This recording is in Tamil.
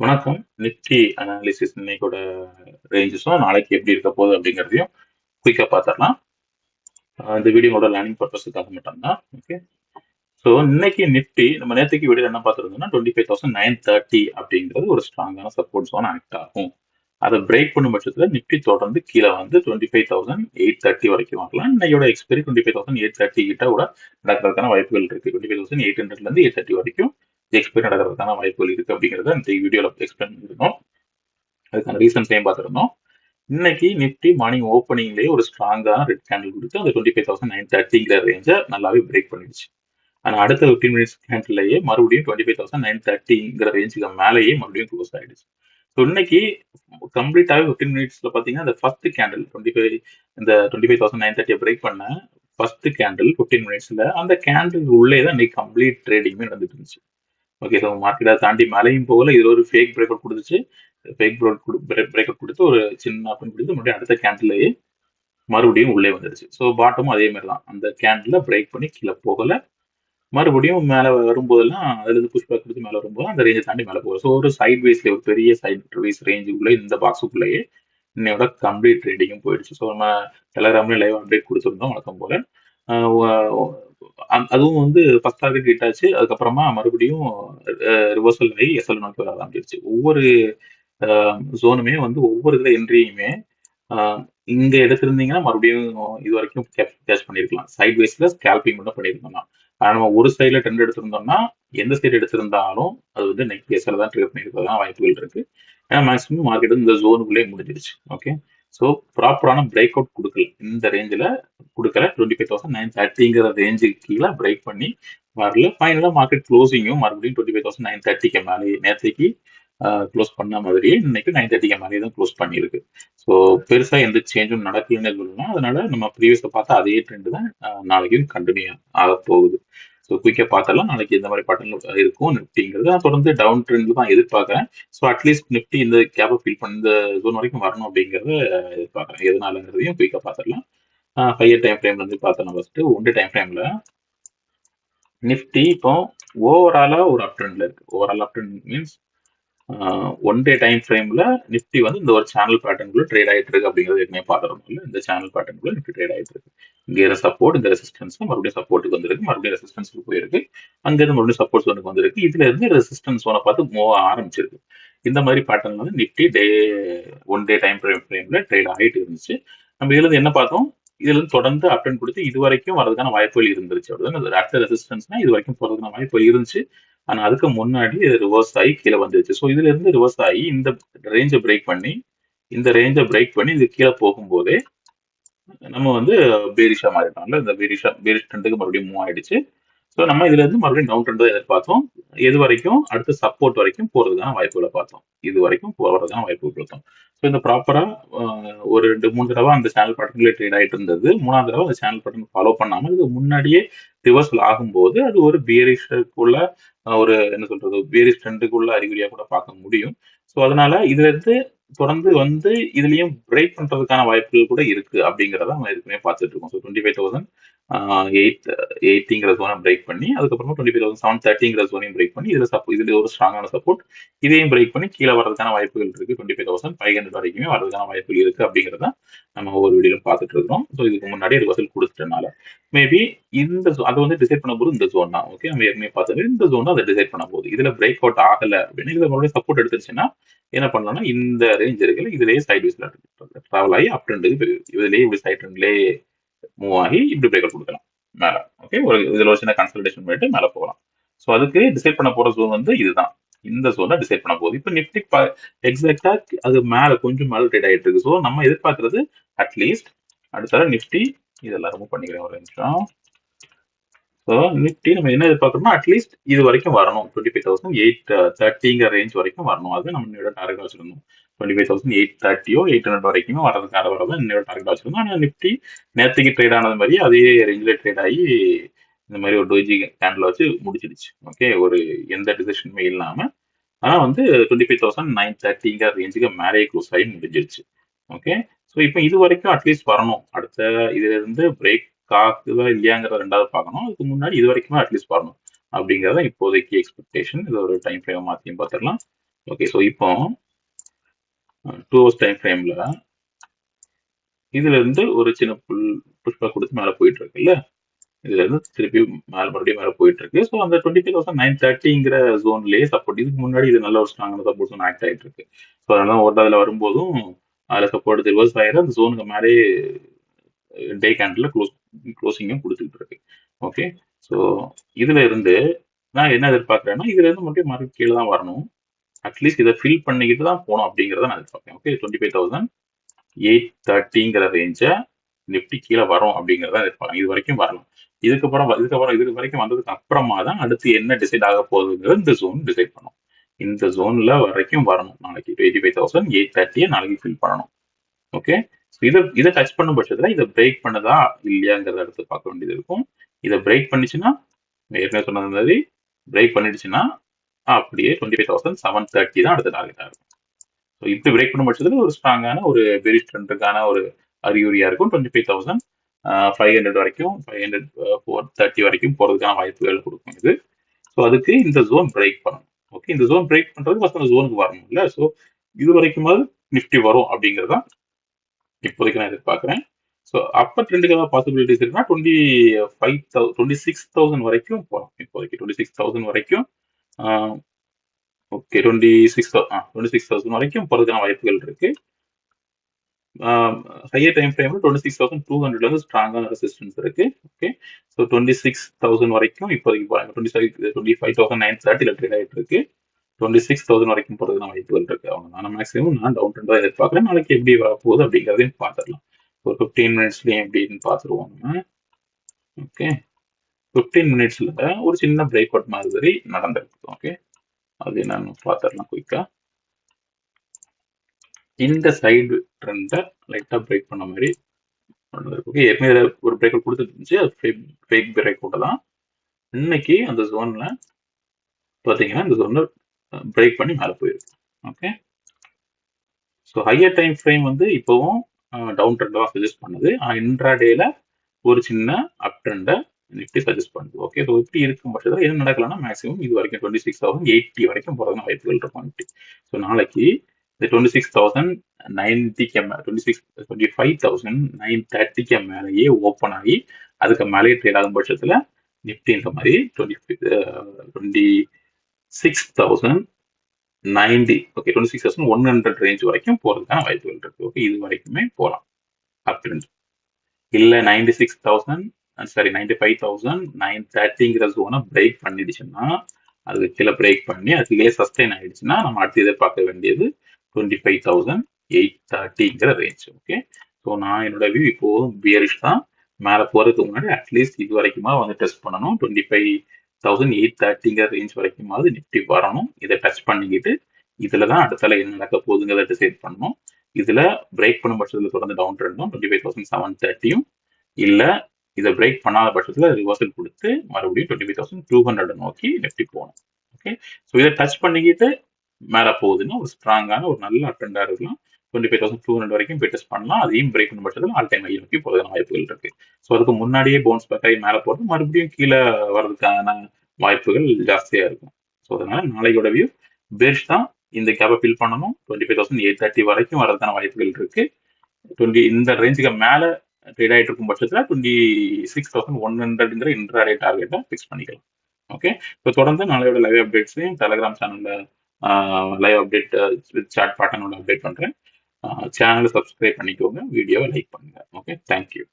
வணக்கம். நிஃப்டி அனாலிசிஸ் இன்னைக்கோட ரேஞ்சஸும் நாளைக்கு எப்படி இருக்க போகுது அப்படிங்கிறதையும் குயிக்காக பார்த்துடலாம். இந்த வீடியோவோட லேர்னிங் பர்பஸுக்காக மட்டும்தான். ஓகே. ஸோ இன்னைக்கு நிஃப்டி நம்ம நேற்றுக்கு வீடியோ என்ன பார்த்துருந்தோம்னா 25,930 அப்படிங்கிறது ஒரு ஸ்ட்ராங்கான சப்போர்ட் ஜோன் ஆக்ட் ஆகும். அதை பிரேக் பண்ணும் பட்சத்தில் நிஃப்டி தொடர்ந்து கீழே வந்து 25,830 வரைக்கும் வரலாம். இன்னையோட எக்ஸ்பைரி 25,830 கிட்ட கூட நடக்கிறதுக்கான வாய்ப்புகள் இருக்கு. 25,800லேருந்து 830 வரைக்கும் எக்ஸ்பைரி நடக்கிறதுக்கான வாய்ப்புகள் இருக்கு அப்படிங்கிறத இந்த வீடியோவில் எக்ஸ்பிளைன் பண்ணியிருந்தோம். அதுக்கான ரீசன்ஸையும் பார்த்துருந்தோம். இன்னைக்கு நிஃப்டி மார்னிங் ஓப்பனிங்லேயே ஒரு ஸ்ட்ராங்கான ரெட் கேண்டில் கொடுத்து அந்த 25,930 ரேஞ்சை நல்லாவே பிரேக் பண்ணிடுச்சு. ஆனால் அடுத்த 15 மினிட்ஸ் கேண்டில்லையே மறுபடியும் 25,930 ரேஞ்சுக்கு மேலேயே மறுபடியும் க்ளோஸ் ஆயிடுச்சு. ஸோ இன்னைக்கு கம்ப்ளீட்டாகவே 15 மினிட்ஸ்ல பார்த்தீங்கன்னா அந்த ஃபர்ஸ்ட் கேண்டில் 25 இந்த 25,930 பிரேக் பண்ண ஃபர்ஸ்ட் கேண்டில் 15 மினிட்ஸ்ல அந்த கேண்டில் உள்ளே தான் இன்னைக்கு கம்ப்ளீட் ட்ரேடிங்குமே நடந்துட்டு இருந்துச்சு. ஓகே, ஸோ மார்க்கெட்டை தாண்டி மேலையும் போகல, இது ஒரு ஃபேக் பிரேக் அவுட் கொடுத்துச்சு. ஃபேக் பிரேக் அவுட் கொடுத்து ஒரு சின்ன அப்பன் கொடுத்து மறுபடியும் அடுத்த கேண்டில்லையே மறுபடியும் உள்ளே வந்துடுச்சு. ஸோ பாட்டமும் அதே மாதிரி தான், அந்த கேண்டில் பிரேக் பண்ணி கீழே போகல, மறுபடியும் மேலே வரும்போதெல்லாம் அதுல இருந்து புஷ் பேக் கொடுத்து மேலே வரும்போது அந்த ரேஞ்சை தாண்டி மேலே போகும். ஸோ ஒரு சைட் வைஸ்ல ஒரு பெரிய சைட் வைஸ் ரேஞ்சுக்குள்ள இந்த பாக்ஸுக்குள்ளேயே இன்னையோட கம்ப்ளீட் ட்ரேடிங்கும் போயிடுச்சு. ஸோ நம்ம டெலகிராம்ல லைவ் அப்டேட் கொடுத்துருந்தோம் வழக்கம் போல. அதுவும் வந்து ஃபர்ஸ்ட் டார்கெட் ஹிட் ஆச்சு. அதுக்கப்புறமா மறுபடியும் ரிவர்சல் ஆகி எஸ்எல் நோக்கி வர ஆரம்பிச்சிருச்சு. ஒவ்வொரு ஜோனுமே வந்து ஒவ்வொரு இதுல என்ட்ரியுமே இங்க எடுத்திருந்தீங்கன்னா மறுபடியும் இது வரைக்கும் கேஷ் பண்ணிருக்கலாம். சைட் வைஸ்ல ஸ்கேல்பிங் மட்டும் பண்ணிருந்தோம்னா. ஆனா நம்ம ஒரு சைட்ல ட்ரெண்ட் எடுத்திருந்தோம்னா எந்த சைடு எடுத்திருந்தாலும் அது வந்து நெக்ஸ்ட் எஸ்எல் தான் ட்ரேட் பண்ணிருக்கிறதா வாய்ப்புகள் இருக்கு. ஏன்னா மேக்ஸிமம் மார்க்கெட் இந்த ஜோனுக்குள்ளே முடிஞ்சிருச்சு. ஓகே, ஸோ ப்ராப்பரான பிரேக் அவுட் கொடுக்கல, இந்த ரேஞ்சில் கொடுக்கல. 25,930 ரேஞ்சுக்கு கீழே பிரேக் பண்ணி வரல. ஃபைனலாக மார்க்கெட் க்ளோசிங்கும் மறுபடியும் 25,930 மேலே நேற்றுக்கு க்ளோஸ் பண்ண மாதிரியே இன்னைக்கு 930 மேலேயே தான் க்ளோஸ் பண்ணியிருக்கு. ஸோ பெருசா எந்த சேஞ்சும் நடக்கலன்னு சொல்லலாம். அதனால நம்ம ப்ரீவியஸை பார்த்தா அதே ட்ரெண்ட் தான் நாளைக்கும் கண்டினியூ ஆக போகுது. ஸோ குயிக்காக பார்த்தலாம் நாளைக்கு இந்த மாதிரி பட்டன் இருக்கும் நிஃப்டிங்கிறது. நான் தொடர்ந்து டவுன் ட்ரெண்ட் தான் எதிர்பார்க்குறேன். ஸோ அட்லீஸ்ட் நிஃப்டி இந்த கேப்பை ஃபில் பண்ண இந்த ஜோன் வரைக்கும் வரணும் அப்படிங்கிறத எதிர்பார்க்குறேன். எதனாலங்கிறதையும் குயிக்காக பார்த்துடலாம். ஹையர் டைம் ஃப்ரேம்ல இருந்து பார்த்தோம். ஃபர்ஸ்ட் ஒன் டே டைம் ஃப்ரேம்ல நிஃப்டி இப்போ ஓவராலா ஒரு அப் ட்ரெண்ட்ல இருக்கு. Overall up trend means one day time ஃப்ரேம்ல நிஃப்டி வந்து இந்த ஒரு சேனல் பேட்டர்னுக்குள்ள ட்ரேட் ஆயிட்டு இருக்கு அப்படிங்கிறது ஏற்கனவே பார்த்துருந்தோம்ல. இந்த சேனல் பேட்டர்னுக்குள்ள நிஃப்டி ட்ரேட் ஆயிட்டு இருக்கு. இங்க சப்போர்ட், இந்த ரெசிஸ்டன்ஸ் மறுபடியும் சப்போர்ட்டுக்கு வந்திருக்கு, மறுபடியும் ரெசிஸ்டன்ஸுக்கு போயிருக்கு, அங்கிருந்து மறுபடியும் சப்போர்ட் ஜோனுக்கு வந்திருக்கு. இதுல இருந்து ரெசிஸ்டன்ஸ் ஜோனை பார்த்து மூவ் ஆரம்பிச்சிருக்கு. இந்த மாதிரி பேட்டர்ன் வந்து நிஃப்டி ஒன் டே டைம் ஃப்ரேம்ல ட்ரேட் ஆகிட்டு இருந்துச்சு. நம்ம இதுல இருந்து என்ன பார்த்தோம், இதுல இருந்து தொடர்ந்து அப்டன் கொடுத்து இது வரைக்கும் வரதுக்கான வாய்ப்புகள் இருந்துருச்சு. அப்படிதான் அடுத்த ரெசிஸ்டன்ஸ்னா இது வரைக்கும் போறதுக்கான வாய்ப்புகள் இருந்துச்சு. ஆனா அதுக்கு முன்னாடி ரிவர்ஸ் ஆகி கீழே வந்துருச்சு. ஸோ இதுல இருந்து ரிவர்ஸ் ஆகி இந்த ரேஞ்சை பிரேக் பண்ணி இது கீழே போகும்போதே நம்ம வந்து பேரிஷா மாறிட்டோம்ல. இந்த பேரிஷ் ட்ரெண்டுக்கு மறுபடியும் மூவ் ஆயிடுச்சு. ஸோ நம்ம இதுல இருந்து மறுபடியும் டவுன் ட்ரெண்ட் எதிர்பார்த்தோம். எது வரைக்கும் அடுத்த சப்போர்ட் வரைக்கும் போறதுக்கான வாய்ப்புகளை பார்த்தோம். இது வரைக்கும் போறதுக்கான வாய்ப்புகள் பார்த்தோம். ஸோ இந்த ப்ராப்பரா ஒரு 2-3 தடவை அந்த சேனல் பேட்டர்ன்ல ட்ரேட் ஆயிட்டு இருந்தது. 3ஆவது தடவை அந்த சேனல் பேட்டர்ன் ஃபாலோ பண்ணாம இது முன்னாடியே ரிவர்சல் ஆகும்போது அது ஒரு பேரிஷ்க்குள்ள ஒரு என்ன சொல்றது பேரிஷ் ட்ரெண்டுக்குள்ள அறிகுறியா கூட பார்க்க முடியும். ஸோ அதனால இதுல இருந்து தொடர்ந்து வந்து இதுலயும் பிரேக் பண்றதுக்கான வாய்ப்புகள் கூட இருக்கு அப்படிங்கிறத நம்ம ஏற்கனவே பார்த்துட்டு இருக்கோம். ஸோ 25,880 ஜோனை பிரேக் பண்ணி அதுக்கப்புறமா 25,730 ஜோனையும் பிரேக் பண்ணி இதுல ஒரு ஸ்ட்ராங்கான சப்போர்ட், இதையும் பிரேக் பண்ணி கீழே வரதுக்கான வாய்ப்புகள் இருக்கு. 25,500 வரைக்குமே வரதுக்கான வாய்ப்புகள் இருக்கு அப்படிங்கிறத நம்ம ஒவ்வொரு வீடியோலும் பார்த்துட்டு இருக்கிறோம். ஸோ இதுக்கு முன்னாடி ரிவர்சல் கொடுத்துட்டனால மேபி அதை வந்து டிசைட் பண்ண போது இந்த ஜோன் தான். ஓகே, நம்ம ஏற்கனவே பார்த்தது இந்த ஜோன் தான் அதை டிசைட் பண்ண போகுது. இதுல பிரேக் அவுட் ஆகல அப்படின்னு இதுல மறுபடியும் சப்போர்ட் எடுத்துருச்சுன்னா என்ன பண்ணலாம்னா இந்த ரேஞ்ச் இருக்குல்ல, இதுலயே சைட் வைஸ்ல டிராவல் ஆகி அப் ட்ரெண்டுக்கு இதுலயே இப்படி சைட் ட்ரெண்ட்லயே மூவ் ஆகி இப்படி பிரேக் அவுட் கொடுக்கலாம் மேல. ஓகே, ஒரு இதுல ஒரு சின்ன கன்சல்டேஷன் பண்ணிட்டு மேல போகலாம். ஸோ அதுக்கு டிசைட் பண்ண போற ஜோன் வந்து இதுதான். இந்த ஜோனை டிசைட் பண்ண போகுது. இப்போ நிஃப்டி எக்ஸாக்டா அது மேல கொஞ்சம் மேல ட்ரேட் ஆயிட்டு இருக்கு. ஸோ நம்ம எதிர்பார்க்கறது அட்லீஸ்ட் அடுத்த நிஃப்டி இதெல்லாம் ரிமூவ் பண்ணிக்கிறேன் ஒரு நிமிஷம். ஸோ நிஃப்டி நம்ம என்ன எதிர்பார்க்கறோம்னா அட்லீஸ்ட் இது வரைக்கும் வரணும். 25,830 ரேஞ்ச் வரைக்கும் வரணும். அது நம்ம இன்னொரு டார்கெட் வச்சிருந்தோம். 25,830 800 வரைக்குமே வரதுக்கான வரதான் இன்னொரு டார்கெட் வச்சிருந்தோம். ஆனால் நிஃப்டி நேற்றுக்கு ட்ரேட் ஆனது மாதிரி அதே ரேஞ்சில் ட்ரேட் ஆகி இந்த மாதிரி ஒரு டோஜி கேண்டில் வச்சு முடிச்சிடுச்சு. ஓகே, ஒரு எந்த டிசிஷனுமே இல்லாம. ஆனா வந்து 25,930 ரேஞ்சுக்கு மேலே க்ளோஸ் ஆகி முடிஞ்சிருச்சு. ஓகே, ஸோ இப்போ இது வரைக்கும் அட்லீஸ்ட் வரணும். அடுத்த இதுல இருந்து பிரேக் ஆகுதா இல்லையாங்கிறத ரெண்டாவது பார்க்கணும். அதுக்கு முன்னாடி இது வரைக்குமே அட்லீஸ்ட் வரணும் அப்படிங்கிறத இப்போதைக்கு எக்ஸ்பெக்டேஷன். இது ஒரு டைம் ஃப்ரேம் மாற்றியும் பார்த்துடலாம். ஓகே, ஸோ இப்போ 2 ஹவர்ஸ் டைம் ஃப்ரேம்ல இதுல இருந்து ஒரு சின்ன புஷ்பா கொடுத்து மேல போயிட்டு இருக்குல்ல, இதுல இருந்து திருப்பி மறுபடியும் மேல போயிட்டு இருக்கு. ஸோ அந்த 25,930ங்கிற ஜோன்லயே சப்போர்ட், இதுக்கு முன்னாடி இது நல்ல ஒரு ஸ்ட்ராங்கான சப்போர்ட் ஜோன் ஆக்ட் ஆயிட்டு இருக்கு. ஸோ அதனால ஓட்டாதுல வரும்போதும் அதுல சப்போர்ட் ரிவர்ஸ் ஆயிரும், அந்த ஜோனுக்கு மேலே டே கேண்டில் க்ளோசிங்கும் கொடுத்துட்டு இருக்கு. ஓகே, ஸோ இதுல இருந்து நான் என்ன எதிர்பார்க்கறேன்னா, இதுல இருந்து மட்டும் மார்க்கெட் கீழே தான் வரணும், அட்லீஸ்ட் இதை ஃபில் பண்ணிக்கிட்டு தான் போகணும் அப்படிங்கிறத நான் எதிர்பார்க்கேன். ஓகே, 25,830ங்கிற ரேஞ்சை நிப்டி கீழே வரும் அப்படிங்கிறத எதிர்பார்க்கேன். இது வரைக்கும் வரலாம். இது வரைக்கும் வந்ததுக்கு அப்புறமா தான் அடுத்து என்ன டிசைட் ஆக போகுதுங்கிறது இந்த ஜோன் டிசைட் பண்ணும். இந்த ஜோன்ல வரைக்கும் வரணும். நாளைக்கு 25,830 நாளைக்கு ஃபில் பண்ணணும். ஓகே, இதை டச் பண்ணும் பட்சத்துல இதை பிரேக் பண்ணுதா இல்லையாங்கிறத அடுத்து பார்க்க வேண்டியது இருக்கும். இதை பிரேக் பண்ணிச்சுன்னா, ஏற்கனவே சொன்னது மாதிரி பிரேக் பண்ணிடுச்சுன்னா அப்படியே 25,730 தான் அடுத்த டார்கெட்டா இருக்கும். ஸோ இப்படி பிரேக் பண்ணும் பட்சத்துல ஒரு ஸ்ட்ராங்கான ஒரு பெரிஷ் ட்ரெண்டுக்கான ஒரு அறிகுறியா இருக்கும். 25,500 வரைக்கும், 500 வரைக்கும் போறதுக்கான வாய்ப்புகள் கொடுக்கும் இது. ஸோ அதுக்கு இந்த ஜோன் பிரேக் பண்ணணும். ஓகே, இந்த ஜோன் பிரேக் பண்றது ஃபர்ஸ்ட் அந்த ஜோனுக்கு வரணும் இல்ல. ஸோ இது வரைக்குமாவது நிஃப்டி வரும் அப்படிங்கிறதா இப்போதைக்கு நான் எதிர்பார்க்கிறேன். ஸோ அப்பர் ட்ரெண்டுக்கு ஏதாவது பாசிபிலிட்டிஸ் இருக்குன்னா 26,000 வரைக்கும் போகலாம். இப்போதைக்கு 26,000 வரைக்கும், ஓகே 26,000 வரைக்கும் போறதுக்கான வாய்ப்புகள் இருக்கு. ஹையர் டைம் ஃப்ரேம்ல 26,200 இருந்து ஸ்ட்ராங்கான ரெசிஸ்டன்ஸ் இருக்கு. ஓகே, ஸோ 26,000 வரைக்கும் இப்போதைக்கு பாருங்க, 25,930 ட்ரேட் ஆகிட்டு இருக்கு. 26,000 வரைக்கும் போறதுக்கான வாய்ப்புகள் இருக்கு. அவங்க மேக்ஸிமம் நான் டவுன் ட்ரெண்ட் தான் எதிர்பார்க்கறேன். நாளைக்கு எப்படி வரப்போகுது அப்படிங்கிறதையும் பார்த்துடலாம். ஒரு 15 மினிட்ஸ்லயும் எப்படின்னு பார்த்துருவோம். ஓகே, 15 மினிட்ஸ்ல ஒரு சின்ன பிரேக் அவுட் மாதிரி நடந்திருக்கு. ஓகே, அது என்னன்னு பார்த்துடலாம் குயிக்கா. இந்த சைடு ட்ரெண்டை லைட்டா பிரேக் பண்ண மாதிரி ஓகே, ஏற்கனவே ஒரு பிரேக் அவுட் கொடுத்துட்டு இருந்துச்சு, அது ஃபேக் பிரேக் அவுட் தான். இன்னைக்கு அந்த ஜோன்ல பாத்தீங்கன்னா இந்த ஜோன்ல பிரேக் பண்ணி மேலே போயிருக்கு. Okay, so higher time frame வந்து இப்போவும் டவுன் ட்ரெண்ட் தான் சஜஸ்ட் பண்ணுது. ஆனால் இன்ட்ராடேல ஒரு சின்ன அப் ட்ரெண்டை நிஃப்டி சஜஸ்ட் பண்ணுது. ஓகே, ஸோ இப்படி இருக்கும் பட்சத்தில் என்ன நடக்கலாம்னா மேக்ஸிமம் இது வரைக்கும் 26,080 வரைக்கும் போகிறதுக்கு வாய்ப்புகள் இருக்கும் நிஃப்டி. ஸோ நாளைக்கு இந்த 26,090க்கு 25,930க்கு மேலேயே ஓப்பன் ஆகி அதுக்கு மேலேயே ட்ரேட் ஆகும் பட்சத்தில் நிஃப்டி இந்த மாதிரி 26,090, ஓகே 26,100 ரேஞ்ச் வரைக்கும் போறதுக்கான வாய்ப்புகள் இருக்கு. ஓகே, இது வரைக்குமே போகலாம் அப் ட்ரெண்ட். இல்ல 95,930ங்கிற ஜோனை பிரேக் பண்ணிடுச்சுன்னா, அது கீழே பிரேக் பண்ணி அதுலயே சஸ்டைன் ஆயிடுச்சுன்னா நம்ம அடுத்து எதிர்பார்க்க வேண்டியது 25,830ங்கிற ரேஞ்ச். ஓகே, ஸோ நான் என்னோட வியூ இப்போதும் பியரிஷ் தான். மேல போறதுக்கு முன்னாடி அட்லீஸ்ட் இது வரைக்குமா வந்து டெஸ்ட் பண்ணணும். 25,830ங்கிற ரேஞ்ச் வரைக்குமாவது நிஃப்டி வரணும். இதை டச் பண்ணிக்கிட்டு இதுலதான் அடுத்தால என்ன நடக்க போகுதுங்கிறத டிசைட் பண்ணணும். இதுல பிரேக் பண்ணும் பட்சத்தில் தொடர்ந்து டவுன் ட்ரெண்டும் 25,730யும், இல்ல இதை பிரேக் பண்ணாத பட்சத்துல ரிவர்சல் கொடுத்து மறுபடியும் 25,200 நோக்கி நிஃப்டி போகணும். ஓகே, ஸோ இதை டச் பண்ணிக்கிட்டு மேல போகுதுன்னா ஒரு ஸ்ட்ராங்கான ஒரு நல்ல அட்டெண்டா இருக்கலாம். 25,200 வரைக்கும் போய் டெஸ்ட் பண்ணலாம். அதையும் பிரேக் பண்ண பட்சத்தில் ஆல் டைம் ஹை நோக்கி போறதுக்கான வாய்ப்புகள் இருக்கு. ஸோ அதுக்கு முன்னாடியே பவுன்ஸ் பேக் ஆகி மேல போறது மறுபடியும் கீழே வர்றதுக்கான வாய்ப்புகள் ஜாஸ்தியா இருக்கும். ஸோ அதனால நாளையோட வியூ பெஸ்ட் தான். இந்த கேப்பை ஃபில் பண்ணணும். 25,830 வரைக்கும் வர்றதுக்கான வாய்ப்புகள் இருக்கு. இந்த ரேஞ்சுக்கு மேல ட்ரேட் ஆகிட்டு இருக்கும் பட்சத்தில் 26,100ங்கிற இன்ட்ராடே டார்கெட்டை ஃபிக்ஸ் பண்ணிக்கலாம். ஓகே, இப்போ தொடர்ந்து நாளையோட லைவ் அப்டேட்ஸையும் டெலிகிராம் சேனல்ல லைவ் அப்டேட் வித் சாட் பேட்டர்னோட அப்டேட் பண்றேன். சேனலை சப்ஸ்கிரைப் பண்ணிக்கோங்க, வீடியோவை லைக் பண்ணுங்க. Okay, thank you.